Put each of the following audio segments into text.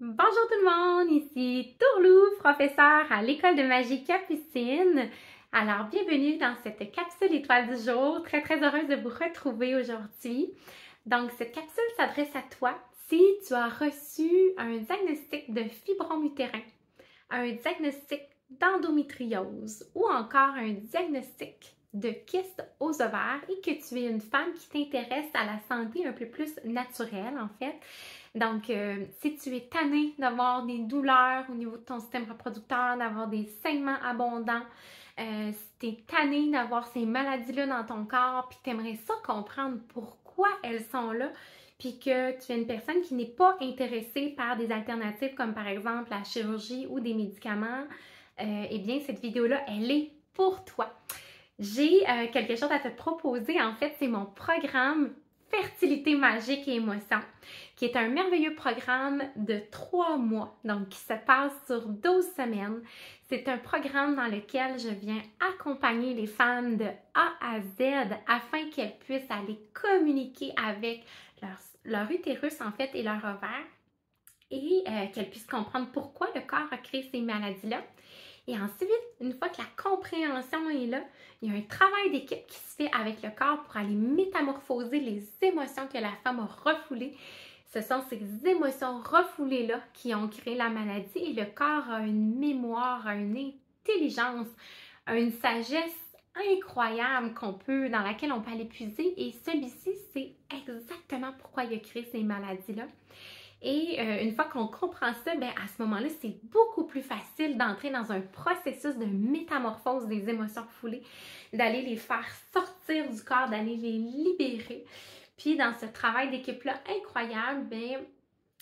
Bonjour tout le monde, ici Tourlou, professeure à l'école de magie Capucine. Alors, bienvenue dans cette capsule étoile du jour. Très heureuse de vous retrouver aujourd'hui. Donc, cette capsule s'adresse à toi si tu as reçu un diagnostic de fibrome utérin, un diagnostic d'endométriose ou encore un diagnostic de kyste aux ovaires et que tu es une femme qui t'intéresse à la santé un peu plus naturelle en fait. Donc, si tu es tannée d'avoir des douleurs au niveau de ton système reproducteur, d'avoir des saignements abondants, si tu es tannée d'avoir ces maladies-là dans ton corps, puis tu aimerais ça comprendre pourquoi elles sont là, puis que tu es une personne qui n'est pas intéressée par des alternatives comme par exemple la chirurgie ou des médicaments, eh bien, cette vidéo-là, elle est pour toi. J'ai quelque chose à te proposer. En fait, c'est mon programme Fertilité magique et émotion, qui est un merveilleux programme de 3 mois, donc qui se passe sur 12 semaines. C'est un programme dans lequel je viens accompagner les femmes de A à Z afin qu'elles puissent aller communiquer avec leur utérus en fait et leur ovaire et qu'elles puissent comprendre pourquoi le corps a créé ces maladies-là. Et ensuite, une fois que la compréhension est là, il y a un travail d'équipe qui se fait avec le corps pour aller métamorphoser les émotions que la femme a refoulées. Ce sont ces émotions refoulées-là qui ont créé la maladie et le corps a une mémoire, a une intelligence, a une sagesse incroyable dans laquelle on peut aller puiser et celui-ci, c'est exactement pourquoi il a créé ces maladies-là. Et une fois qu'on comprend ça, bien, à ce moment-là, c'est beaucoup plus facile d'entrer dans un processus de métamorphose des émotions foulées, d'aller les faire sortir du corps, d'aller les libérer. Puis dans ce travail d'équipe-là incroyable, bien,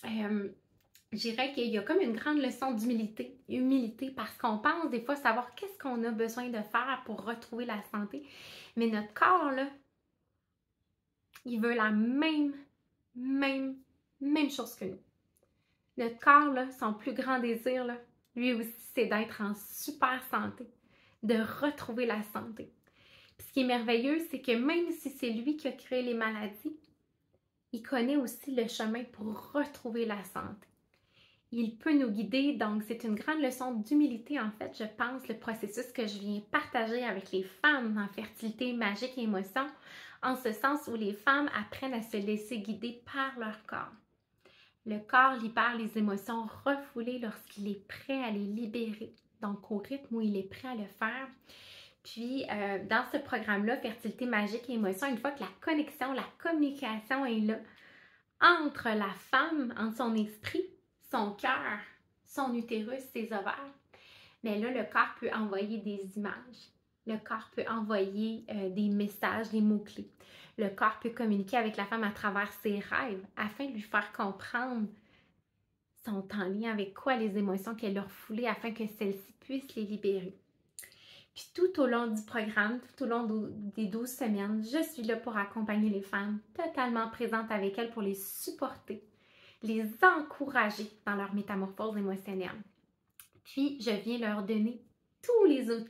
je dirais qu'il y a comme une grande leçon d'humilité, parce qu'on pense des fois savoir qu'est-ce qu'on a besoin de faire pour retrouver la santé. Mais notre corps, là, il veut la même chose que nous. Notre corps, là, son plus grand désir, là, lui aussi, c'est d'être en super santé, de retrouver la santé. Puis ce qui est merveilleux, c'est que même si c'est lui qui a créé les maladies, il connaît aussi le chemin pour retrouver la santé. Il peut nous guider, donc c'est une grande leçon d'humilité, en fait, je pense, le processus que je viens partager avec les femmes en fertilité magique et émotion, en ce sens où les femmes apprennent à se laisser guider par leur corps. Le corps libère les émotions refoulées lorsqu'il est prêt à les libérer, donc au rythme où il est prêt à le faire. Puis, dans ce programme-là, Fertilité magique et émotion, une fois que la connexion, la communication est là, entre la femme, entre son esprit, son cœur, son utérus, ses ovaires, mais là, le corps peut envoyer des images. Le corps peut envoyer des messages, des mots-clés. Le corps peut communiquer avec la femme à travers ses rêves afin de lui faire comprendre sont en lien avec quoi les émotions qu'elle a refoulées afin que celle-ci puisse les libérer. Puis tout au long du programme, tout au long des 12 semaines, je suis là pour accompagner les femmes, totalement présente avec elles pour les supporter, les encourager dans leur métamorphose émotionnelle. Puis, je viens leur donner tous les outils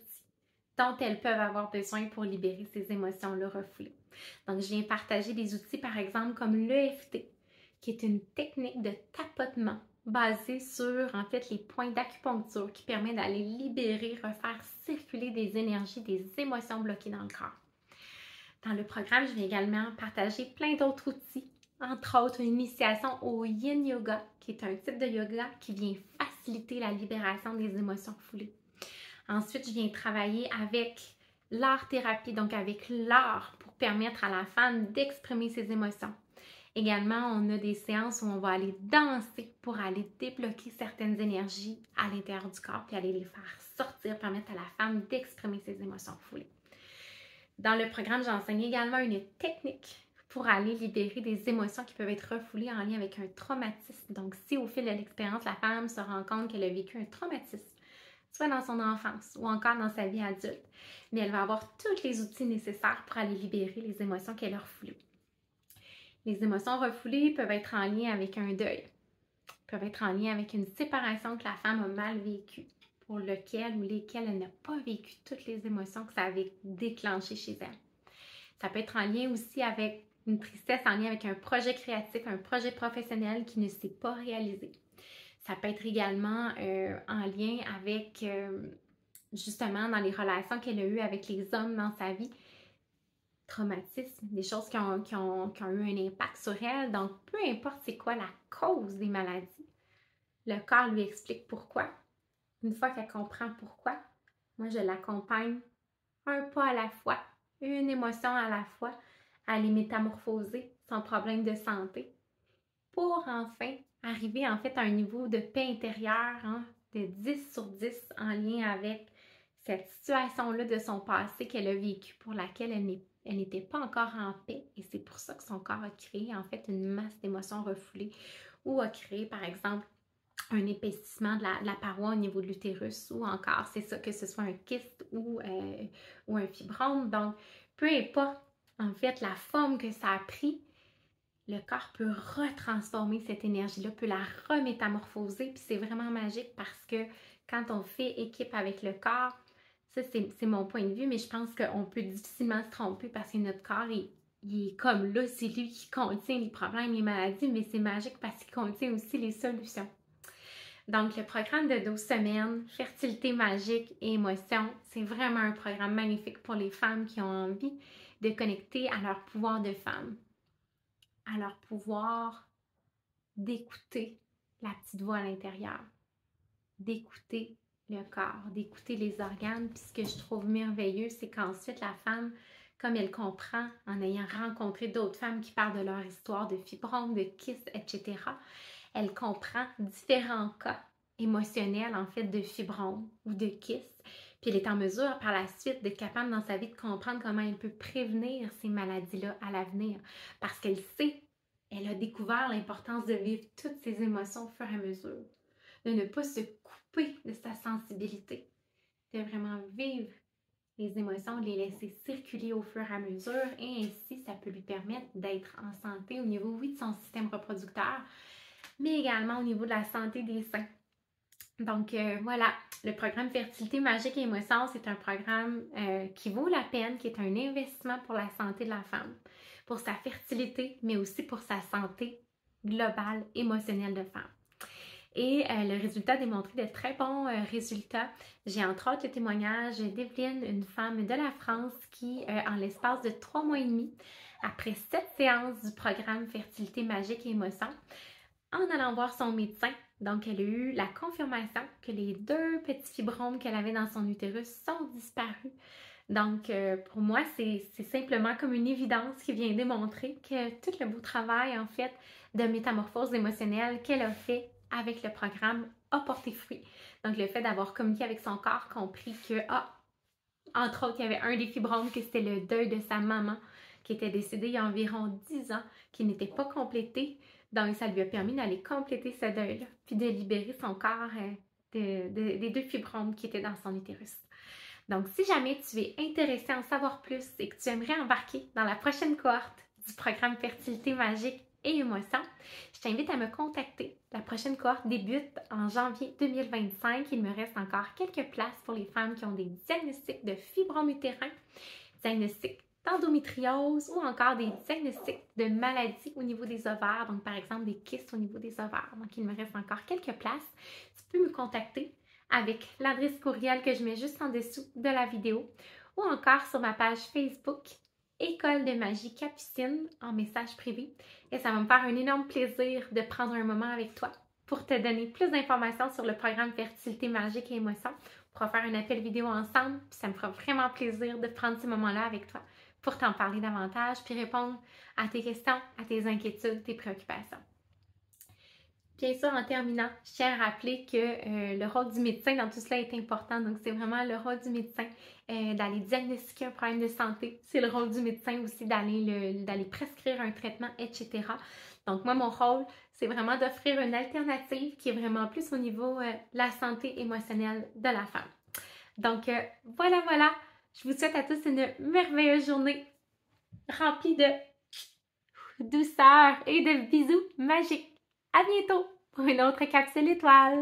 dont elles peuvent avoir besoin pour libérer ces émotions-là refoulées. Donc, je viens partager des outils, par exemple, comme l'EFT, qui est une technique de tapotement basée sur, en fait, les points d'acupuncture qui permet d'aller libérer, refaire circuler des énergies, des émotions bloquées dans le corps. Dans le programme, je viens également partager plein d'autres outils, entre autres une initiation au Yin Yoga, qui est un type de yoga qui vient faciliter la libération des émotions foulées. Ensuite, je viens travailler avec l'art-thérapie, donc avec l'art pour permettre à la femme d'exprimer ses émotions. Également, on a des séances où on va aller danser pour aller débloquer certaines énergies à l'intérieur du corps puis aller les faire sortir, permettre à la femme d'exprimer ses émotions foulées. Dans le programme, j'enseigne également une technique pour aller libérer des émotions qui peuvent être refoulées en lien avec un traumatisme. Donc, si au fil de l'expérience, la femme se rend compte qu'elle a vécu un traumatisme, soit dans son enfance ou encore dans sa vie adulte, mais elle va avoir tous les outils nécessaires pour aller libérer les émotions qu'elle a refoulées. Les émotions refoulées peuvent être en lien avec un deuil, peuvent être en lien avec une séparation que la femme a mal vécue, pour lequel ou lesquelles elle n'a pas vécu toutes les émotions que ça avait déclenchées chez elle. Ça peut être en lien aussi avec une tristesse, en lien avec un projet créatif, un projet professionnel qui ne s'est pas réalisé. Ça peut être également en lien avec, justement, dans les relations qu'elle a eues avec les hommes dans sa vie, traumatisme, des choses qui ont eu un impact sur elle. Donc, peu importe c'est quoi la cause des maladies, le corps lui explique pourquoi. Une fois qu'elle comprend pourquoi, moi, je l'accompagne un pas à la fois, une émotion à la fois, à les métamorphoser sans problème de santé pour enfin arriver en fait à un niveau de paix intérieure de 10 sur 10 en lien avec cette situation-là de son passé qu'elle a vécu pour laquelle elle n'était pas encore en paix et c'est pour ça que son corps a créé en fait une masse d'émotions refoulées ou a créé par exemple un épaississement de la paroi au niveau de l'utérus ou encore, c'est ça, que ce soit un kyste ou un fibrome. Donc, peu importe en fait la forme que ça a pris, le corps peut retransformer cette énergie-là, peut la remétamorphoser, puis c'est vraiment magique parce que quand on fait équipe avec le corps, ça c'est mon point de vue, mais je pense qu'on peut difficilement se tromper parce que notre corps, il est comme là, c'est lui qui contient les problèmes, les maladies, mais c'est magique parce qu'il contient aussi les solutions. Donc, le programme de 12 semaines, Fertilité magique et émotion, c'est vraiment un programme magnifique pour les femmes qui ont envie de connecter à leur pouvoir de femme, à leur pouvoir d'écouter la petite voix à l'intérieur, d'écouter le corps, d'écouter les organes. Puis ce que je trouve merveilleux, c'est qu'ensuite la femme, comme elle comprend en ayant rencontré d'autres femmes qui parlent de leur histoire de fibromes, de kystes, etc., elle comprend différents cas émotionnels en fait de fibromes ou de kystes. Puis elle est en mesure par la suite d'être capable dans sa vie de comprendre comment elle peut prévenir ces maladies-là à l'avenir parce qu'elle sait, elle a découvert l'importance de vivre toutes ces émotions au fur et à mesure, de ne pas se couper de sa sensibilité, de vraiment vivre les émotions, de les laisser circuler au fur et à mesure et ainsi ça peut lui permettre d'être en santé au niveau, oui, de son système reproducteur, mais également au niveau de la santé des seins. Donc voilà, le programme Fertilité magique et émotion, c'est un programme qui vaut la peine, qui est un investissement pour la santé de la femme, pour sa fertilité, mais aussi pour sa santé globale, émotionnelle de femme. Et le résultat a démontré de très bons résultats. J'ai entre autres le témoignage d'Evelyne, une femme de la France qui, en l'espace de 3 mois et demi, après 7 séances du programme Fertilité magique et émotion, en allant voir son médecin, donc elle a eu la confirmation que les 2 petits fibromes qu'elle avait dans son utérus sont disparus. Donc pour moi, c'est simplement comme une évidence qui vient démontrer que tout le beau travail en fait de métamorphose émotionnelle qu'elle a fait avec le programme a porté fruit. Donc le fait d'avoir communiqué avec son corps, compris que, entre autres, il y avait un des fibromes que c'était le deuil de sa maman qui était décédée il y a environ 10 ans, qui n'était pas complété. Donc, ça lui a permis d'aller compléter ce deuil-là, puis de libérer son corps des 2 fibromes qui étaient dans son utérus. Donc, si jamais tu es intéressé à en savoir plus et que tu aimerais embarquer dans la prochaine cohorte du programme Fertilité magique et émotion, je t'invite à me contacter. La prochaine cohorte débute en janvier 2025. Il me reste encore quelques places pour les femmes qui ont des diagnostics de fibromes utérins, diagnostics d'endométriose ou encore des diagnostics de maladies au niveau des ovaires, donc par exemple des kystes au niveau des ovaires. Donc il me reste encore quelques places. Tu peux me contacter avec l'adresse courriel que je mets juste en dessous de la vidéo ou encore sur ma page Facebook École de magie Capucine en message privé. Et ça va me faire un énorme plaisir de prendre un moment avec toi pour te donner plus d'informations sur le programme Fertilité magique et émotion. On pourra faire un appel vidéo ensemble, puis ça me fera vraiment plaisir de prendre ces moments-là avec toi pour t'en parler davantage, puis répondre à tes questions, à tes inquiétudes, tes préoccupations. Bien sûr, en terminant, je tiens à rappeler que le rôle du médecin dans tout cela est important. Donc, c'est vraiment le rôle du médecin d'aller diagnostiquer un problème de santé. C'est le rôle du médecin aussi d'aller prescrire un traitement, etc. Donc, moi, mon rôle, c'est vraiment d'offrir une alternative qui est vraiment plus au niveau de la santé émotionnelle de la femme. Donc, voilà. Je vous souhaite à tous une merveilleuse journée remplie de douceur et de bisous magiques. À bientôt pour une autre capsule étoile!